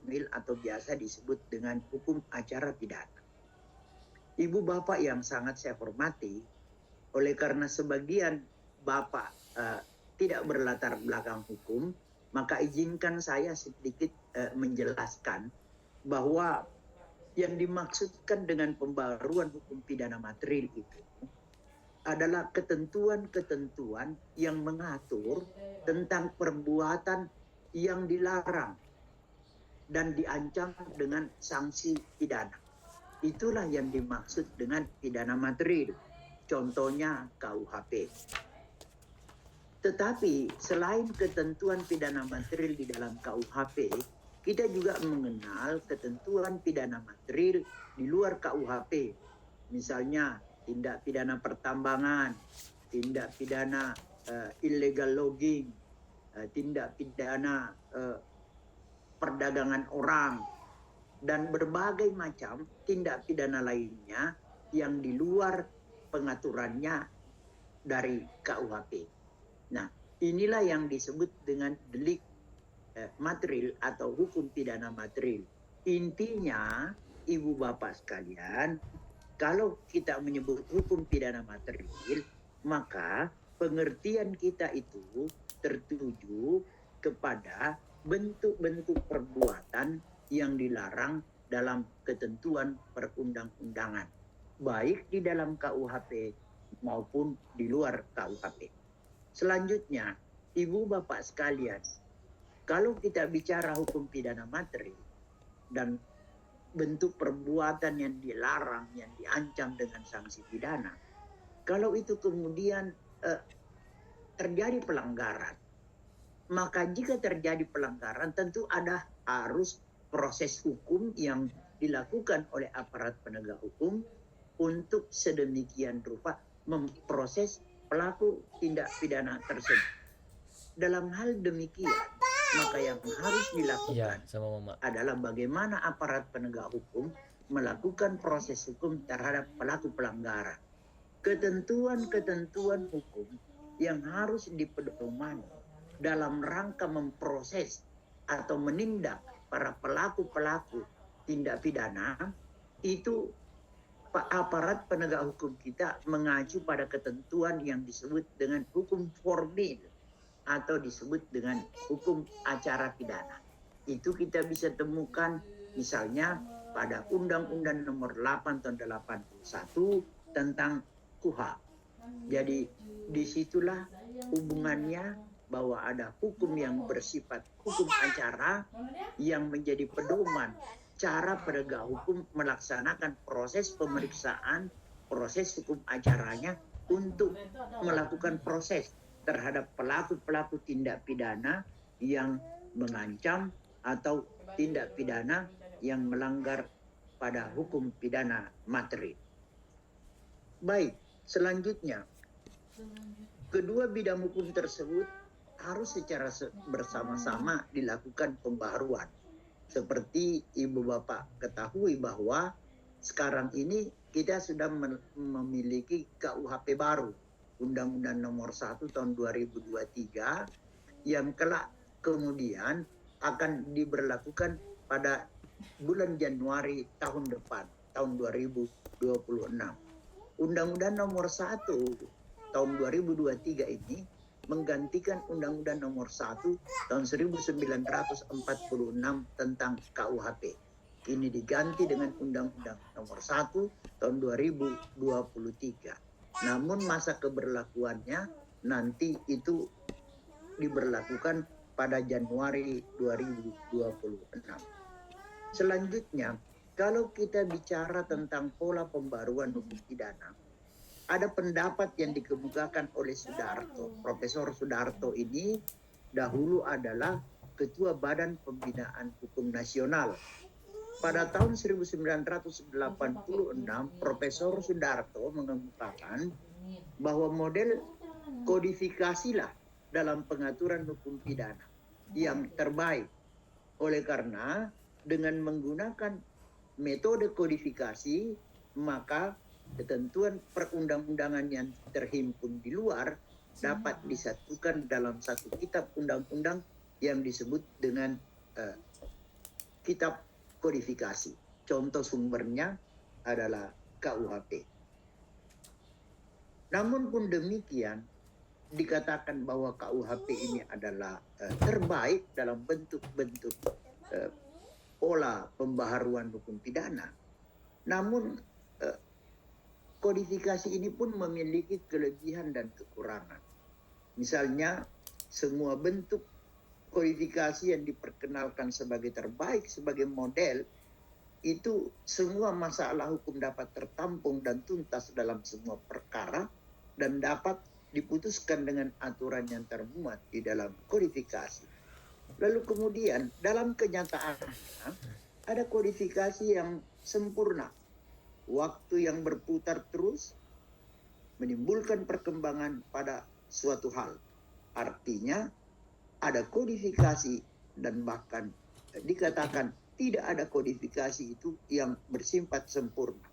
formil atau biasa disebut dengan hukum acara pidana. Ibu bapak yang sangat saya hormati, oleh karena sebagian bapak tidak berlatar belakang hukum, maka izinkan saya sedikit menjelaskan bahwa yang dimaksudkan dengan pembaruan hukum pidana material itu adalah ketentuan-ketentuan yang mengatur tentang perbuatan yang dilarang dan diancam dengan sanksi pidana. Itulah yang dimaksud dengan pidana material. Contohnya KUHP. Tetapi selain ketentuan pidana material di dalam KUHP, kita juga mengenal ketentuan pidana material di luar KUHP. Misalnya tindak pidana pertambangan, tindak pidana illegal logging, tindak pidana perdagangan orang, dan berbagai macam tindak pidana lainnya yang di luar pengaturannya dari KUHP. Nah, inilah yang disebut dengan delik material atau hukum pidana material. Intinya, ibu bapak sekalian, kalau kita menyebut hukum pidana material, maka pengertian kita itu tertuju kepada bentuk-bentuk perbuatan yang dilarang dalam ketentuan perundang-undangan, baik di dalam KUHP maupun di luar KUHP. Selanjutnya, ibu bapak sekalian, kalau kita bicara hukum pidana material dan bentuk perbuatan yang dilarang, yang diancam dengan sanksi pidana, kalau itu kemudian terjadi pelanggaran, maka jika terjadi pelanggaran tentu ada harus proses hukum yang dilakukan oleh aparat penegak hukum untuk sedemikian rupa memproses pelaku tindak pidana tersebut. Dalam hal demikian, maka yang harus dilakukan adalah bagaimana aparat penegak hukum melakukan proses hukum terhadap pelaku pelanggaran. Ketentuan-ketentuan hukum yang harus dipedomani dalam rangka memproses atau menindak para pelaku-pelaku tindak pidana, itu aparat penegak hukum kita mengacu pada ketentuan yang disebut dengan hukum formil atau disebut dengan hukum acara pidana. Itu kita bisa temukan misalnya pada Undang-Undang Nomor 8 tahun 81 tentang KUHA. Jadi disitulah hubungannya bahwa ada hukum yang bersifat hukum acara yang menjadi pedoman cara penegak hukum melaksanakan proses pemeriksaan, proses hukum acaranya untuk melakukan proses terhadap pelaku-pelaku tindak pidana yang mengancam atau tindak pidana yang melanggar pada hukum pidana material. Baik, selanjutnya, kedua bidang hukum tersebut harus secara bersama-sama dilakukan pembaruan. Seperti ibu bapak ketahui bahwa sekarang ini kita sudah memiliki KUHP baru, Undang-Undang Nomor 1 tahun 2023, yang kelak kemudian akan diberlakukan pada bulan Januari tahun depan, tahun 2026. Undang-Undang Nomor 1 tahun 2023 ini menggantikan Undang-Undang Nomor 1 tahun 1946 tentang KUHP. Ini diganti dengan Undang-Undang Nomor 1 tahun 2023. Namun masa keberlakuannya nanti itu diberlakukan pada Januari 2026. Selanjutnya, kalau kita bicara tentang pola pembaruan hukum pidana, ada pendapat yang dikemukakan oleh Sudarto. Profesor Sudarto ini dahulu adalah Ketua Badan Pembinaan Hukum Nasional. Pada tahun 1986, Profesor Sudarto mengemukakan bahwa model kodifikasilah dalam pengaturan hukum pidana yang terbaik. Oleh karena dengan menggunakan metode kodifikasi, maka ketentuan perundang-undangan yang terhimpun di luar dapat disatukan dalam satu kitab undang-undang yang disebut dengan kitab kodifikasi. Contoh sumbernya adalah KUHP. Namun pun demikian, dikatakan bahwa KUHP ini adalah terbaik dalam bentuk-bentuk pola pembaharuan hukum pidana. Namun kodifikasi ini pun memiliki kelebihan dan kekurangan. Misalnya, semua bentuk kodifikasi yang diperkenalkan sebagai terbaik, sebagai model, itu semua masalah hukum dapat tertampung dan tuntas dalam semua perkara dan dapat diputuskan dengan aturan yang termuat di dalam kodifikasi. Lalu kemudian dalam kenyataannya ada kodifikasi yang sempurna, waktu yang berputar terus menimbulkan perkembangan pada suatu hal. Artinya ada kodifikasi dan bahkan dikatakan tidak ada kodifikasi itu yang bersifat sempurna.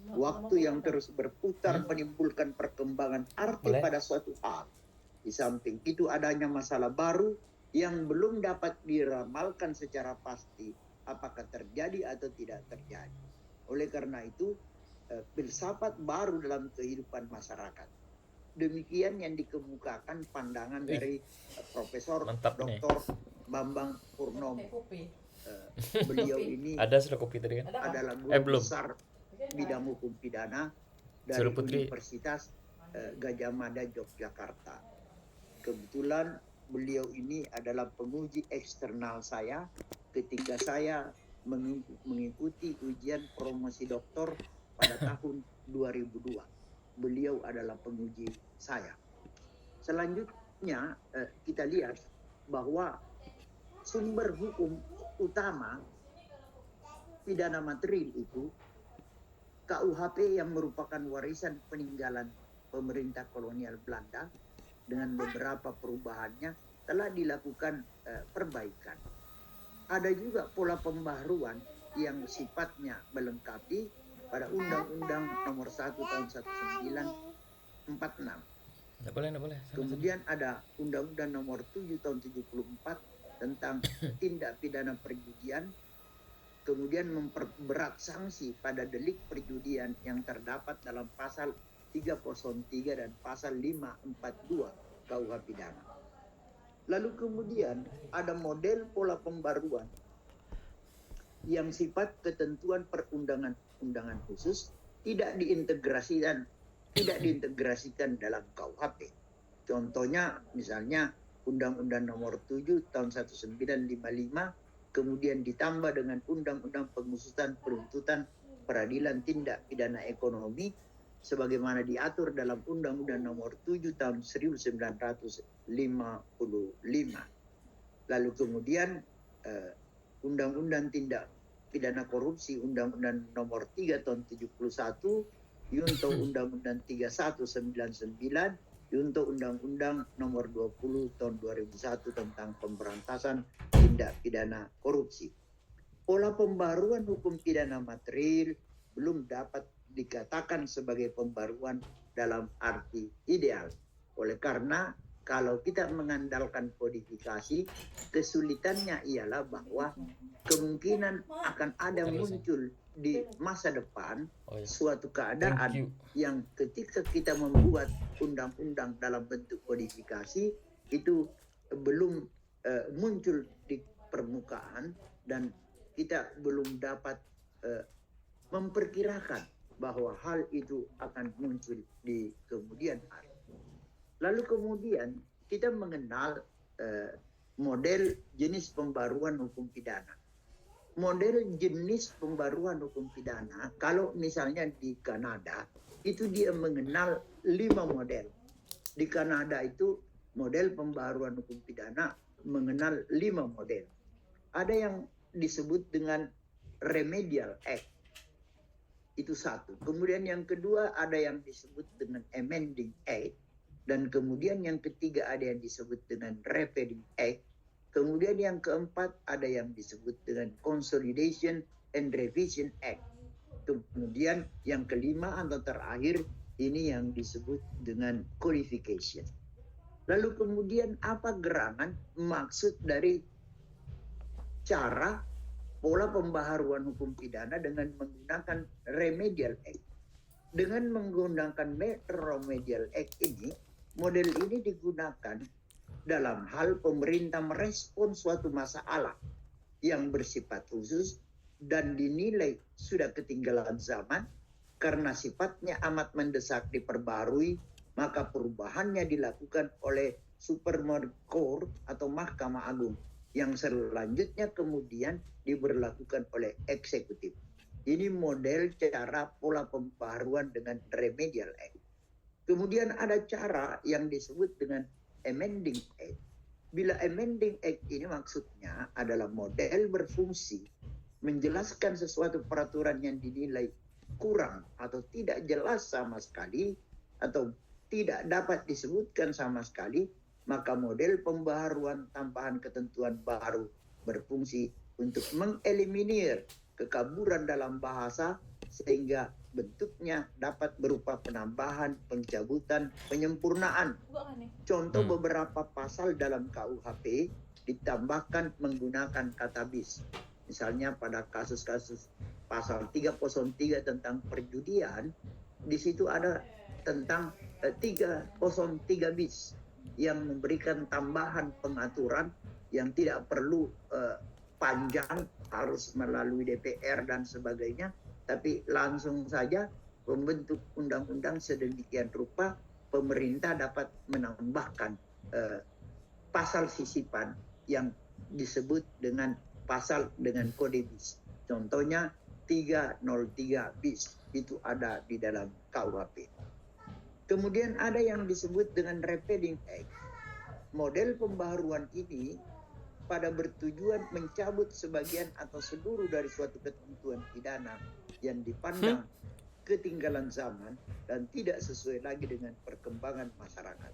Waktu yang terus berputar menimbulkan perkembangan arti pada suatu hal. Di samping itu adanya masalah baru yang belum dapat diramalkan secara pasti apakah terjadi atau tidak terjadi. Oleh karena itu, filsafat baru dalam kehidupan masyarakat. Demikian yang dikemukakan pandangan dari Profesor Dr. Bambang Purnomo. Beliau ini sudah kopi tadi kan? adalah guru besar bidang hukum pidana dari Universitas Gadjah Mada Yogyakarta. Kebetulan beliau ini adalah penguji eksternal saya ketika saya mengikuti ujian promosi doktor pada tahun 2002. Beliau adalah penguji saya. Selanjutnya kita lihat bahwa sumber hukum utama pidana material itu KUHP yang merupakan warisan peninggalan pemerintah kolonial Belanda dengan beberapa perubahannya telah dilakukan perbaikan. Ada juga pola pembaharuan yang sifatnya melengkapi pada Undang-Undang Nomor 1 Tahun 1946. Nggak boleh. Kemudian ada Undang-Undang Nomor 7 Tahun 74 tentang tindak pidana perjudian. Kemudian memperberat sanksi pada delik perjudian yang terdapat dalam pasal 303 dan pasal 542 KUH pidana. Lalu kemudian ada model pola pembaruan yang sifat ketentuan perundangan-undangan khusus tidak diintegrasikan dalam KUHP. Contohnya misalnya Undang-Undang Nomor 7 Tahun 1955 kemudian ditambah dengan Undang-Undang Pengusutan Penuntutan Peradilan Tindak Pidana Ekonomi sebagaimana diatur dalam Undang-Undang Nomor 7 Tahun 1955. Lalu kemudian Undang-Undang Tindak Pidana Korupsi Undang-Undang Nomor 3 Tahun 71, Yunto Undang-Undang 3199, Yunto Undang-Undang Nomor 20 Tahun 2001 tentang pemberantasan tindak pidana korupsi. Pola pembaruan hukum pidana material belum dapat dikatakan sebagai pembaruan dalam arti ideal. Oleh karena kalau kita mengandalkan kodifikasi, kesulitannya ialah bahwa kemungkinan akan ada muncul di masa depan suatu keadaan yang ketika kita membuat undang-undang dalam bentuk kodifikasi itu belum muncul di permukaan dan kita belum dapat memperkirakan bahwa hal itu akan muncul di kemudian hari. Lalu kemudian kita mengenal model jenis pembaruan hukum pidana. Model jenis pembaruan hukum pidana, kalau misalnya di Kanada, itu dia mengenal 5 model. Di Kanada itu model pembaruan hukum pidana mengenal 5 model. Ada yang disebut dengan Remedial Act. Itu satu. Kemudian yang kedua ada yang disebut dengan Amending Act. Dan kemudian yang ketiga ada yang disebut dengan Repealing Act. Kemudian yang keempat ada yang disebut dengan Consolidation and Revision Act. Kemudian yang kelima atau terakhir ini yang disebut dengan Codification. Lalu kemudian apa gerangan maksud dari cara pola pembaharuan hukum pidana dengan menggunakan remedial act. Dengan menggunakan remedial act ini, model ini digunakan dalam hal pemerintah merespon suatu masalah yang bersifat khusus dan dinilai sudah ketinggalan zaman karena sifatnya amat mendesak diperbarui, maka perubahannya dilakukan oleh Supreme Court atau Mahkamah Agung yang selanjutnya kemudian diberlakukan oleh eksekutif. Ini model cara pola pembaharuan dengan remedial act. Kemudian ada cara yang disebut dengan amending act. Bila amending act ini maksudnya adalah model berfungsi menjelaskan sesuatu peraturan yang dinilai kurang atau tidak jelas sama sekali atau tidak dapat disebutkan sama sekali, maka model pembaharuan tambahan ketentuan baru berfungsi untuk mengeliminir kekaburan dalam bahasa sehingga bentuknya dapat berupa penambahan, pencabutan, penyempurnaan. Contoh beberapa pasal dalam KUHP ditambahkan menggunakan kata bis. Misalnya pada kasus-kasus pasal 303 tentang perjudian, di situ ada tentang 303 bis yang memberikan tambahan pengaturan yang tidak perlu panjang harus melalui DPR dan sebagainya, tapi langsung saja membentuk undang-undang sedemikian rupa pemerintah dapat menambahkan pasal sisipan yang disebut dengan pasal dengan kode bis. Contohnya 303 bis itu ada di dalam KUHP. Kemudian ada yang disebut dengan repealing act. Model pembaharuan ini pada bertujuan mencabut sebagian atau seluruh dari suatu ketentuan pidana yang dipandang ketinggalan zaman dan tidak sesuai lagi dengan perkembangan masyarakat.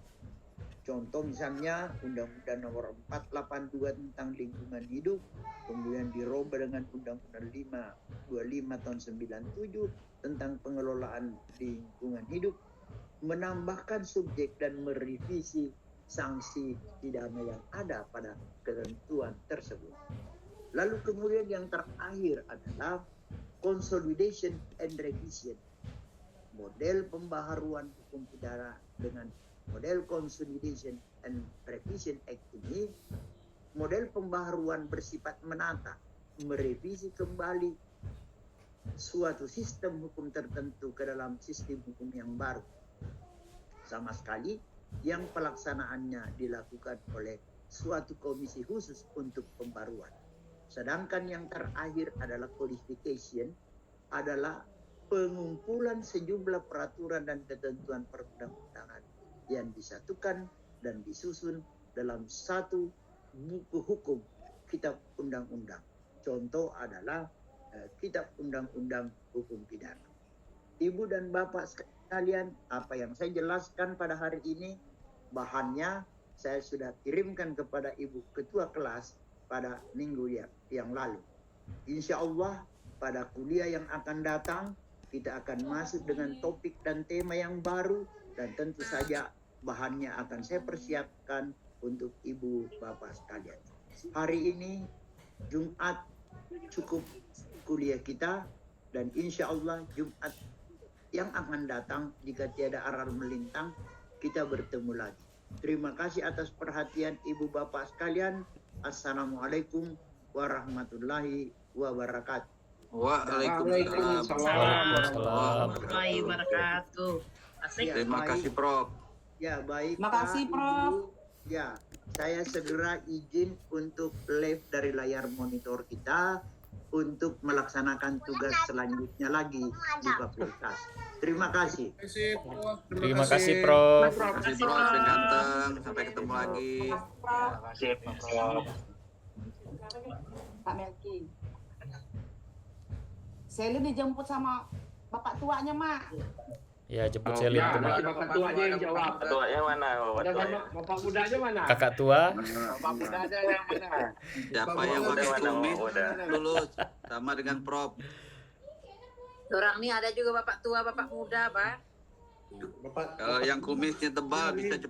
Contoh misalnya Undang-Undang Nomor 482 tentang lingkungan hidup, kemudian dirubah dengan Undang-Undang 525 tahun 97 tentang pengelolaan lingkungan hidup, menambahkan subjek dan merevisi sanksi pidana yang ada pada ketentuan tersebut. Lalu kemudian yang terakhir adalah consolidation and revision. Model pembaharuan hukum pidana dengan model Consolidation and Revision Act ini, model pembaharuan bersifat menata, merevisi kembali suatu sistem hukum tertentu ke dalam sistem hukum yang baru. Sama sekali yang pelaksanaannya dilakukan oleh suatu komisi khusus untuk pembaruan. Sedangkan yang terakhir adalah codification, adalah pengumpulan sejumlah peraturan dan ketentuan perundang-undangan yang disatukan dan disusun dalam satu buku hukum, kitab undang-undang. Contoh adalah kitab undang-undang hukum pidana. Ibu dan Bapak sekalian, apa yang saya jelaskan pada hari ini, bahannya saya sudah kirimkan kepada Ibu Ketua Kelas pada minggu yang lalu. Insya Allah pada kuliah yang akan datang, kita akan masuk dengan topik dan tema yang baru, dan tentu saja bahannya akan saya persiapkan untuk Ibu Bapak sekalian. Hari ini Jumat cukup kuliah kita, dan insya Allah Jumat yang akan datang jika tiada aral melintang kita bertemu lagi. Terima kasih atas perhatian Ibu Bapak sekalian. Assalamualaikum warahmatullahi wabarakatuh. Waalaikumsalam warahmatullahi wabarakatuh. Asik. Terima kasih Prof. Ya, baik. Makasih, Prof. Ya, saya segera izin untuk live dari layar monitor kita untuk melaksanakan tugas selanjutnya lagi di fakultas. Terima kasih. Terima kasih, Prof. Terima kasih Prof. Yang ganteng. Sampai ketemu lagi. Pak Melki. Selin dijemput sama bapak tuanya, Mak. Ya, jemput Selin tuh, Mak. Bapak tuanya yang jawab. Ketuanya mana? Bapak mudanya mana? Kakak tua. Bapak mudanya yang mana? Siapa yang pakai kumis lulus sama dengan Prof. Orang nih ada juga bapak tua, bapak muda, Pak. Kalau yang kumisnya tebal bisa cepat.